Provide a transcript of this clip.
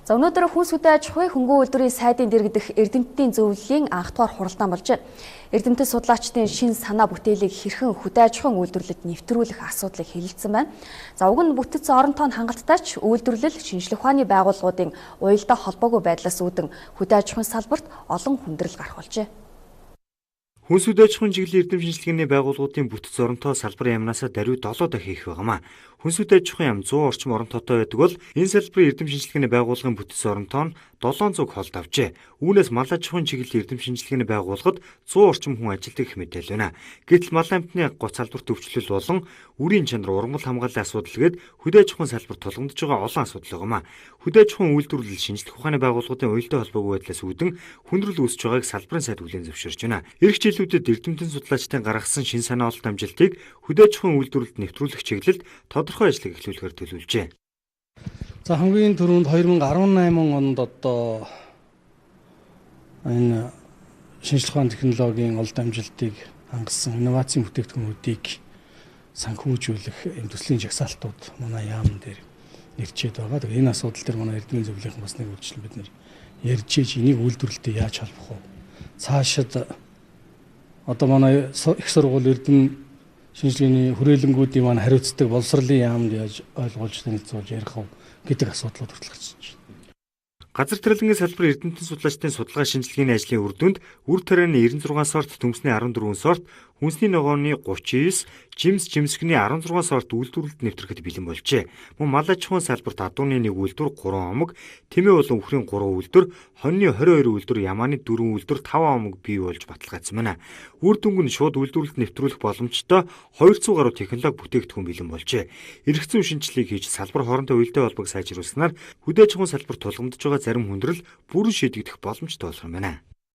За өнөөдөр хүнс үдэ аж ахуй хөнгөн үйлдвэрийн сайдын дэргэдэх Эрдэмтдийн зөвлөлийн анх дугаар хуралдаан болжээ. Эрдэмтэд судлаачдын шин санаа бүтээлийг хэрхэн хөдөө аж ахуйн үйлдвэрлэлд нэвтрүүлэх асуудлыг хэлэлцсэн байна. За уг нь бүтэц оронтойн хангалттай ч үйлдвэрлэл шинжлэх ухааны байгууллагуудын уялдаа холбоогүй байдлаас үүдэн хөдөө аж ахуйн салбарт олон хүндрэл гарах болжээ. Хүнс үдэ аж ахуйн чиглэлийн эрдэм шинжилгээний байгууллагуудын бүтэц оронтой салбарын яамнасаа даруй 7 дахин их байгаамаа. Хүнс үдэ аж ахуйн яам 100 орчим оронтойтой байдаг бол энэ салбарын эрдэм шинжилгээний байгууллагын бүтэц оронтой нь 700 холд авчээ. Үүнээс мал аж ахуйн чиглэлийн эрдэм шинжилгээний байгууллагад 100 орчим хүн ажилтдаг гэх мэдээлэл байна. Гэтэл мал амтны гоц салбарт өвчлөл болон үрийн чанар ургамал хамгааллын асуудал гээд хөдөө аж ахуйн салбарт тулгамдж байгаа олон асуудал байгаамаа. Хөдөө аж ахуйн үйлдвэрлэл шинжлэх ухааны байгууллагуудын уялдаа холбоогүй байдлаас үүдэн хүндрэл үүсэж байгааг салбарын сайд хүлээн зөвшөөрч байна. Ирэх жилүүдэд эрдэмтэн судлаачдын гаргасан шин санаа ололт амжилтыг хөдөө аж ахуйн үйлдвэрлэлд нэвтрүүлэх чиглэлд тодорхой ажлыг эхлүүлэхээр төлөвлөжээ. За хамгийн түрүүнд 2018 онд одоо энэ шинжлэх ухааны технологийн олд амжилтыг хангасан инновацийн бүтээгдэхүүнүүдийг санхүүжүүлэх энэ төслийн жагсаалтууд манай яам дээр нэрчээд байгаа. Тэгэхээр энэ асуудал дээр манай эрдмийн зөвлөлийн бас нэг үйлчлэл бид нэр ярьж ийж энийг үйлдвэрлэлтэд яаж холбох вэ? Цаашид одоо манай их сургууль эрдэм шинжилгээний хүрээлэнгүүдийн маань хариуцдаг боловсролын яамд яаж ойлгуулж танилцуулж ярих вэ гэдэг асуудлууд хүртэл гарч ирж байна. Газар тариалангийн салбарын эрдэмтэн судлаачдын судалгаа шинжилгээний ажлын үр дүнд үр тарианы 96 сорт, төмсний 14 сорт, хүнсний ногооны 39, жимсгний 16 сорт үйлдвэрлэлд нэвтрэхэд бэлэн болжээ. Мөн мал аж ахуйн салбарт адууны 1 үйлдвэр, 3 омог, тэмээ болон үхрийн 3 үйлдвэр, хоньны 22 үйлдвэр, ямааны 4 үйлдвэр, 5 омог бий болж баталгаажсан байна. Үр дүнг нь шууд үйлдвэрлэлд нэвтрүүлэх боломжтой 200 гаруй технологи бүтээгдэхүүн бэлэн болжээ. Эргэцэн шинжилгээг хийж салбар хоорондоо уялдаа холбоог сайжруулснаар хөдөө аж ахуйн салбарт тулгамдж байгаа зарим хүндрэл бүрэн шийдэгдэх боломжтой болох юм байна.